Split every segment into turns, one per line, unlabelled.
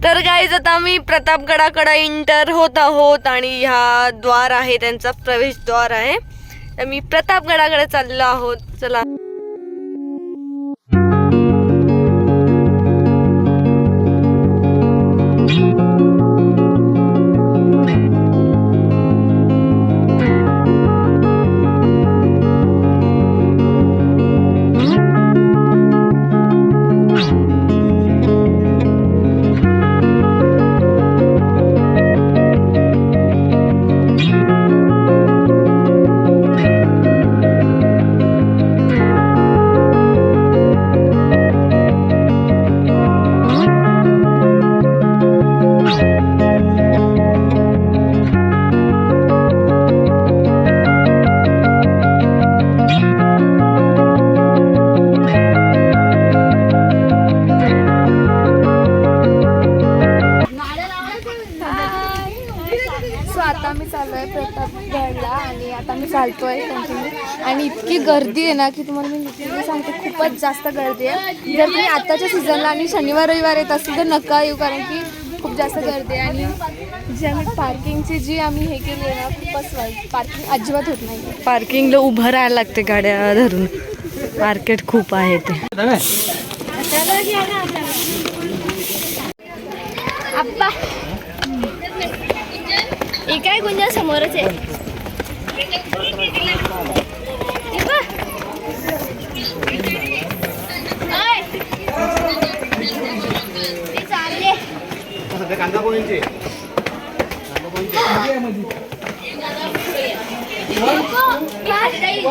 तर गाईज आता आम्ही प्रतापगडाकडे इंटर होत आहोत आणि हा द्वार आहे, त्यांचा प्रवेशद्वार आहे. तर मी प्रतापगडाकडे चाललो आहोत. चला.
आता आम्ही चाललोय प्रतापगडला आणि आता आम्ही चालतोय कंटिन्यू आणि इतकी गर्दी आहे ना की तुम्हाला मी लिटरली सांगते, खूपच जास्त गर्दी आहे. जर तुम्ही आत्ताच्या सीझनला आणि शनिवार रविवार येत असेल तर नका येऊ, कारण की खूप जास्त गर्दी आहे. आणि जी आम्ही पार्किंगची जी आम्ही हे केली आहे ना, खूपच वाईट, पार्किंग अजिबात होत नाही.
पार्किंगला उभं राहायला लागते गाड्या धरून. मार्केट खूप आहे ते.
आप्पा हे काय गुंजा समोरच आहे.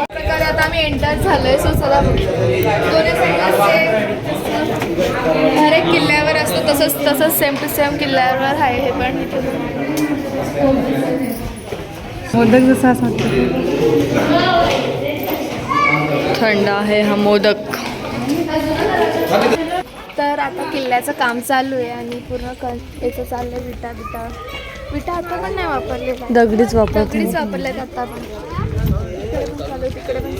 प्रकारे आता आम्ही एंटर झालोय. सो चला, दोन्ही साईडला हर एक किल्ल्यावर असतं तसंच सेम टू सेम किल्ल्यावर आहे हे पण.
मोदक जसा थंड आहे हा मोदक.
तर आता किल्ल्याचं काम चालू आहे आणि पूर्ण याचं चाललंय. विटा आता पण नाही वापरलेला,
दगडीच
वापरलेत आता पण. तिकडे पण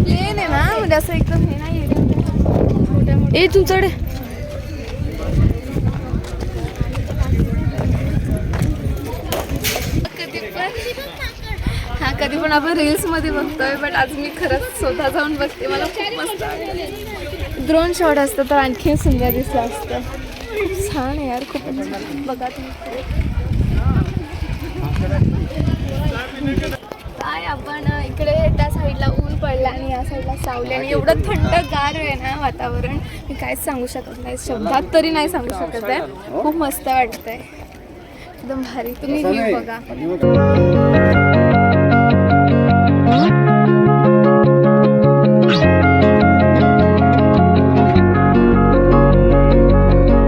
प्लेन आहे ना, म्हणजे असं एकदम हे नाही.
ए तुमच्याकडे
कधी पण आपण रील्स मध्ये बघतोय, बट आज मी खरंच स्वतः जाऊन बघते. मला खूप मस्त ड्रोन शॉट असतं तर आणखी सुंदर दिसलं असतं. छान आहे यार, खूप बघा तुम्ही. काय आपण इकडे त्या साईडला ऊन पडलं आणि या साईडला सावली आणि एवढं थंडगार आहे ना वातावरण, मी काहीच सांगू शकत नाही, शब्दात तरी नाही सांगू शकत आहे. खूप मस्त वाटतंय, एकदम भारी. तुम्ही व्ह्यू बघा.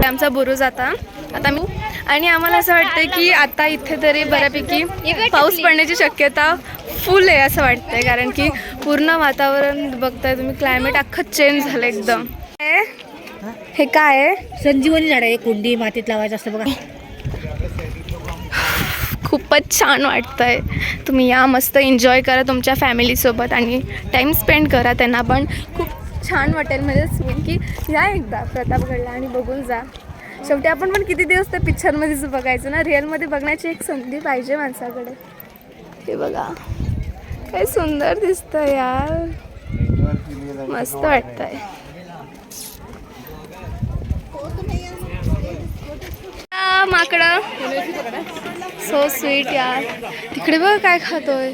आमचा बुरुज आता मी आणि आम्हाला असं वाटतंय की आता इथे तरी बऱ्यापैकी पाऊस पडण्याची शक्यता फुल आहे असं वाटतंय, कारण की पूर्ण वातावरण बघताय तुम्ही, क्लायमेट अख्खं चेंज झालं एकदम. हे काय आहे?
संजीवनी झाड आहे, कुंडी मातीत लावायचं असतं बघा.
खूपच छान वाटतंय. तुम्ही या, मस्त एन्जॉय करा तुमच्या फॅमिलीसोबत आणि टाईम स्पेंड करा. त्यांना पण खूप छान वाटेल. म्हणजे की या एकदा प्रतापगडला आणि बघून जा. शेवटी आपण पण किती दिवस त्या पिक्चरमध्येच बघायचं ना, रिअलमध्ये बघण्याची एक संधी पाहिजे माणसाकडे. हे बघा काय सुंदर दिसतंय यार, मस्त वाटतंय. माकडं सो स्वीट यार. तिकडे बघ काय खातोय,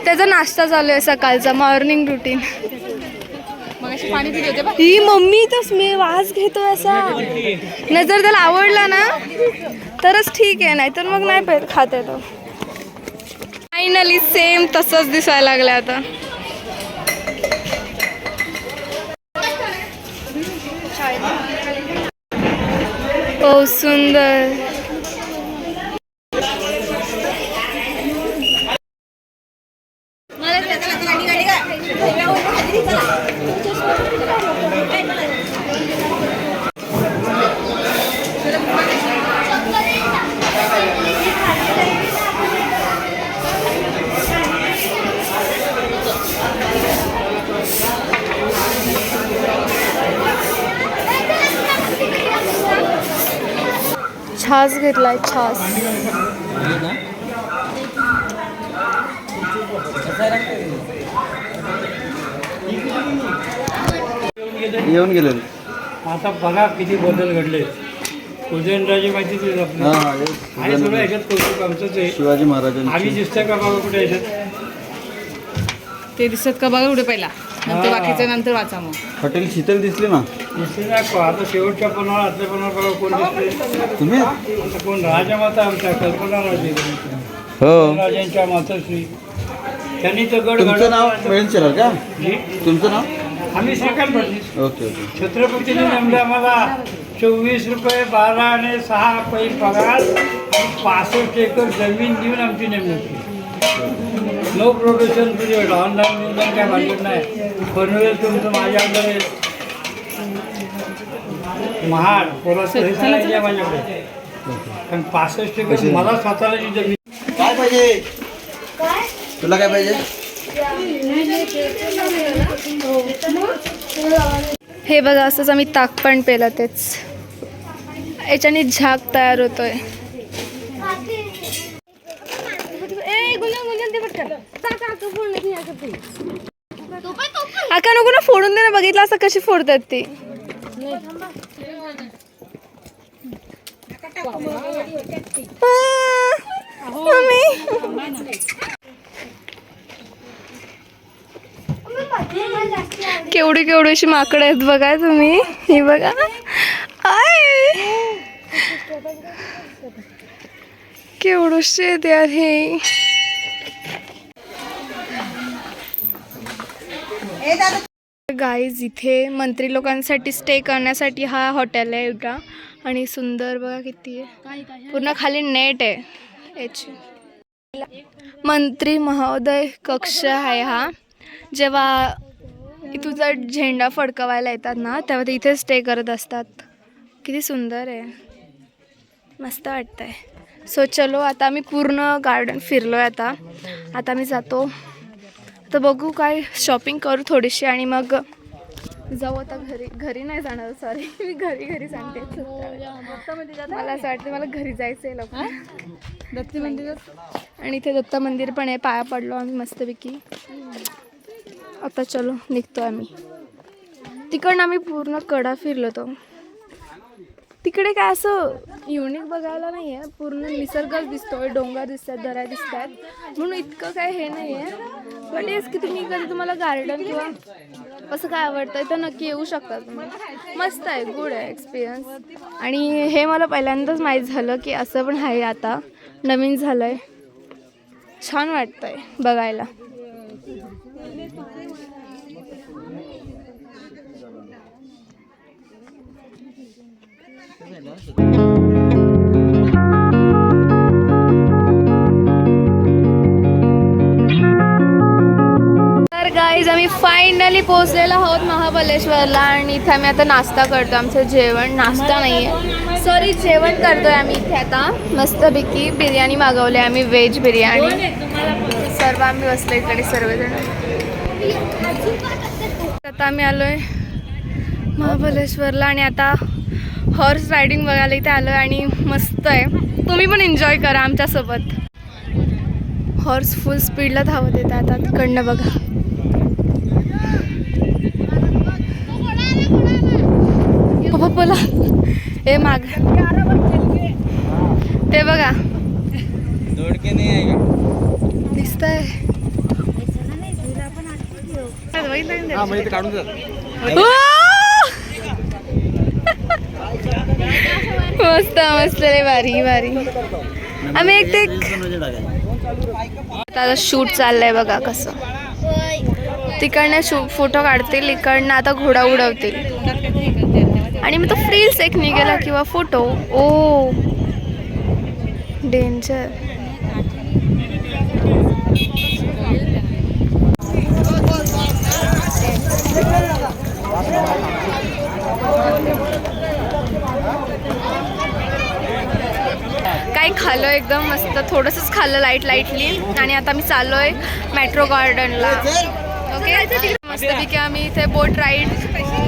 त्याचा नाश्ता चालू आहे सकाळचा, मॉर्निंग रुटीन.
पाणी पिले होते बघ.
ही मम्मी तर मी वास घेतोय असा. नाही जर त्याला आवडला ना तरच ठीक आहे, नाही तर मग नाही खात आहे तो. फायनली सेम तसंच दिसायला लागलं आता. ओ सुंदर. छास घेतलाय छास.
येऊन गेले.
आता बघा किती बदल घडले. उदयनराजे माहितीच आहे आपल्याला. आणि सगळं ह्याच्यात कौतुक आमचंच आहे.
शिवाजी महाराजांची.
आम्ही दिसतंय का बाबा कुठे ह्याच्यात?
ते दिसत का बघा एवढे पहिला, नंतर
हा.
बाकीचं नंतर वाचा मग.
हॉटेल शीतल दिसली ना
दिसते ना का? आता शेवटच्या पन्हाळा आतल्या पन्हाळा बघा कोण दिसते?
तुम्ही.
आता कोण राजामाता आमच्या कल्पना राजे
हो.
राजांच्या मातोश्री त्यांनी तर गड
तुमचं नाव मिळून शिरार का?
जी
तुमचं नाव?
आम्ही श्रीकांत पाटील.
Okay okay.
छत्रपतीने नेमलं आम्हाला 24 रुपये 12 आणि 6 पै पगार आणि 65 एकर जमीन देऊन आमची नेमणूक केली. No protection period. ऑनलाईन बिनलाईन काय भांडत नाही. पनवेल तुमचं माझ्या अंडर महाड कोणाचं हे सांगायचं आहे माझ्याकडे. कारण 65 एकर मला स्वतःला जी जमीन.
काय पाहिजे तुला? काय पाहिजे?
हे बघा असंच आम्ही ताक पण पेलं तेच. याच्याने झाक तयार होतोय. आका नको ना फोडून दे ना. बघितलं असं कशी फोडतात ती. केवढी केवढीशी माकडं आहेत बघा तुम्ही. ही बघा. आय केवढीशी आहेत यार हे. गाईज इथे मंत्री लोकांसाठी स्टे करण्यासाठी हा हॉटेल आहे एवढा. आणि सुंदर बघा किती आहे. पूर्ण खाली नेट आहे याची. मंत्री महोदय कक्ष आहे हा. जेव्हा तुझा झेंडा फडकवायला येतात ना तेव्हा ते इथे स्टे करत असतात. किती सुंदर आहे. मस्त वाटतं आहे. सो चलो आता आम्ही पूर्ण गार्डन फिरलो आहे. आता आम्ही जातो. तर बघू काय शॉपिंग करू थोडीशी आणि मग जाऊ आता घरी नाही जाणार. सॉरी मी घरी सांगते. मला असं वाटतं मला घरी जायचं आहे लवकर.
दत्त मंदिरात.
आणि इथे दत्त मंदिर पण आहे. पाया पडलो आम्ही मस्तपैकी. आता चलो निघतो आम्ही. तिकडनं आम्ही पूर्ण कडा फिरलो तो. तिकडे काय असं युनिक बघायला नाही आहे. पूर्ण निसर्गच दिसतोय. डोंगर दिसतात, दऱ्या दिसतात. म्हणून इतकं काय हे नाही आहे. पण येस की तुम्ही कधी तुम्हाला गार्डन किंवा असं काय आवडतं तर नक्की येऊ शकता तुम्ही. मस्त आहे. गुड आहे एक्सपिरियन्स. आणि हे मला पहिल्यांदाच माहीत झालं की असं पण आहे. आता नवीन झालं आहे. छान वाटतं आहे बघायला. तर गाईज आम्ही फायनली पोहोचलेलो आहोत महाबलेश्वरला. आणि इथे आम्ही आता नाश्ता करतो. आमचं जेवण नाश्ता नाही आहे सॉरी जेवण करतोय आम्ही इथे आता. मस्तपैकी बिर्याणी मागवली आम्ही. व्हेज बिर्याणी. सर्व आम्ही बसलो इकडे सर्वजण. आता आम्ही आलोय महाबलेश्वरला आणि आता हॉर्स रायडिंग बघायला इथे आलो आहे. आणि मस्त आहे. तुम्ही पण एन्जॉय करा आमच्यासोबत. हॉर्स फुल स्पीडला धावत येतं. आता तिकडनं बघा. बोला हे माग ते बघा दिसतंय. मस्त मस्त रे. भारी भारी. आम्ही एक आता शूट चाललंय बघा कसं. तिकडनं फोटो काढतील. इकडनं आता घोडा उडवतील. आणि मग तो फ्रील्स एक निघाला किंवा फोटो. ओ डेंजर. काही खाल्लं एकदम मस्त. थोडंसंच खाल्लं लाईटली. आणि आता मी चाललोय मेट्रो गार्डनला. ओके मस्तपैकी आम्ही इथे बोट राईड,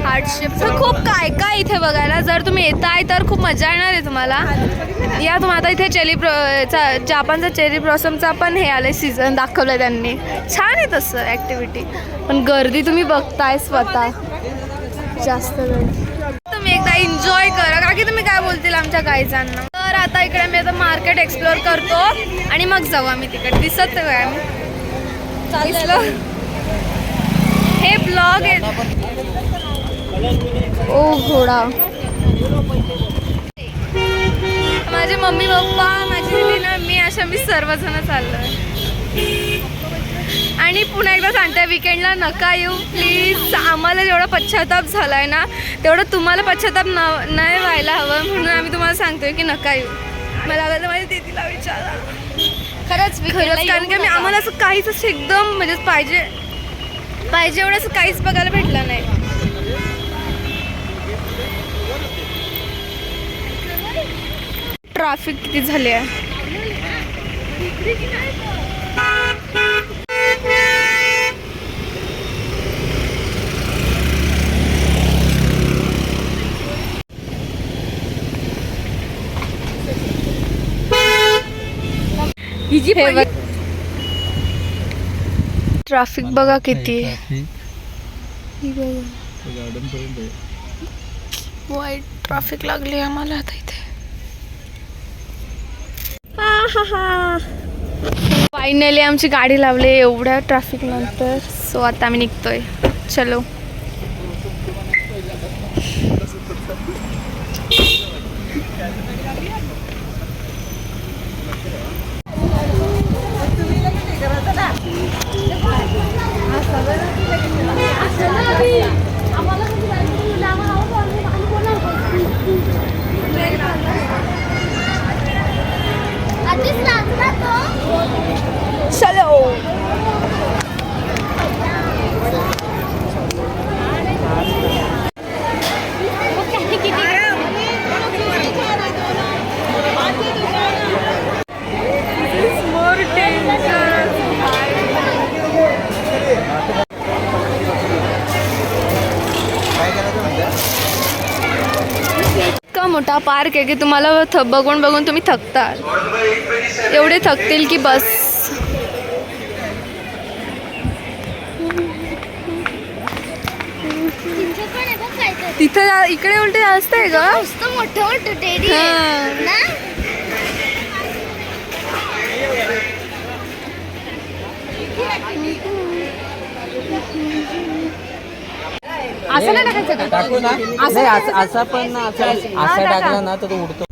हार्डशिप, खूप काय काय इथे बघायला. जर तुम्ही येताय तर खूप मजा येणार आहे तुम्हाला. या तुम्हाला आता इथे जापानचा चेरी ब्लॉसमचा पण हे आलं सीझन दाखवलं त्यांनी. छान आहे तसं ॲक्टिव्हिटी, पण गर्दी तुम्ही बघताय स्वतः, जास्त गर्दी. तुम्ही एकदा एन्जॉय करा, का की तुम्ही काय बोलतील आमच्या गाईजांना. तर आता इकडे मी आता मार्केट एक्सप्लोअर करतो आणि मग जाऊ आम्ही तिकडे. दिसत काय आम्ही दिसलं हे ब्लॉग आहे. ओ घोडा, माझे मम्मी पप्पा, माझी दीदी, मी अशा मी सर्वजण चाललोय. आणि पुन्हा एकदा सांगते, विकेंडला नका येऊ प्लीज. आम्हाला जेवढा पश्चाताप झाला आहे ना तेवढं तुम्हाला पश्चाताप नाही व्हायला हवं, म्हणून आम्ही तुम्हाला सांगतोय की नका येऊ. मला लागलं माझ्या दीदीला विचारा खरंच, कारण की आम्हाला असं काहीच असं एकदम म्हणजे पाहिजे एवढं असं काहीच बघायला भेटलं नाही. ट्रॅफिक किती झाली आहे. ट्रॅफिक बघा किती आहे. वाईट ट्रॅफिक लागली आम्हाला आता इथे. फायनली आमची गाडी लावली एवढ्या ट्रॅफिक नंतर. सो आता आम्ही निघतोय. चलो. इतका मोठा पार्क आहे की तुम्हाला बघून बघून तुम्ही थकता, एवढे थकतील की बस. तिथं इकडे उलटे जास्त आहे का, मोठं मोठं टेडी
असं नाही टाकायचं, टाकू ना असं पण, असा टाकला ना तर तो उडतो.